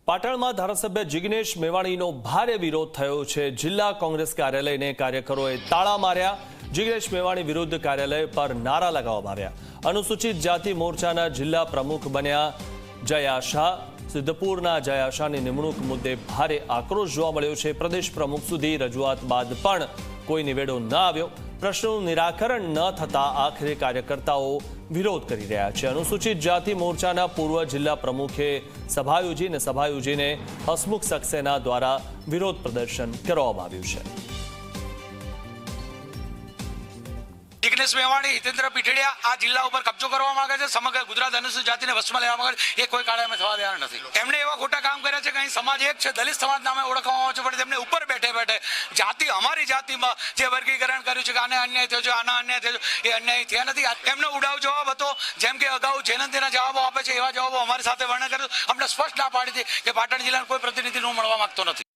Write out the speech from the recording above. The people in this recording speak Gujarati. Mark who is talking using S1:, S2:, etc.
S1: પાટણમાં ધારાસભ્ય જિગ્નેશ મેવાણીનો ભારે વિરોધ થયો છે। જિલ્લા કોંગ્રેસ કાર્યાલયને કાર્યકરોએ તાળા માર્યા। જિગ્નેશ મેવાણી વિરુદ્ધ કાર્યાલય પર નારા લગાવવામાં આવ્યા। અનુસૂચિત જાતિ મોરચાના જિલ્લા પ્રમુખ બન્યા જયા શાહ। સિદ્ધપુરના જયા શાહની નિમણૂક મુદ્દે ભારે આક્રોશ જોવા મળ્યો છે। પ્રદેશ પ્રમુખ સુધી રજૂઆત બાદ પણ કોઈ નિવેડો ન આવ્યો। પ્રશ્નોનું નિરાકરણ ન થતા આખરે કાર્યકર્તાઓ વિરોધ કરી રહ્યા છે। અનુસૂચિત જાતિ મોરચાના પૂર્વ જિલ્લા પ્રમુખે સભા યોજીને હસમુખ સક્સેના દ્વારા વિરોધ પ્રદર્શન કરવામાં આવ્યું છે।
S2: જિગ્નેશ મેવાણી હિતેન્દ્ર પીઠડિયા આ જિલ્લા ઉપર કબજો કરવા માંગે છે। સમગ્ર ગુજરાત અનુસૂચિત જાતિને વશમાં લેવા માંગે છે। એ કોઈ કાળે અમે થવા દેવાના નથી। એમણે એવા ખોટા કામ કર્યા છે કે અહીં સમાજ એક છે, દલિત સમાજ નામે ઓળખવામાં આવે છે, પણ તેમને ઉપર બેઠે જાતિ અમારી જાતિમાં જે વર્ગીકરણ કર્યું છે કે આને અન્યાય થયો છે, આના અન્યાય થયો છે, એ અન્યાય થયા નથી। એમનો ઉડાવ જવાબ હતો, જેમ કે અગાઉ જયંતિના જવાબો આપે છે એવા જવાબો અમારી સાથે વર્ણન કર્યું। અમને સ્પષ્ટ ના પાડી હતી કે પાટણ જિલ્લાના કોઈ પ્રતિનિધિ મળવા માંગતો નથી।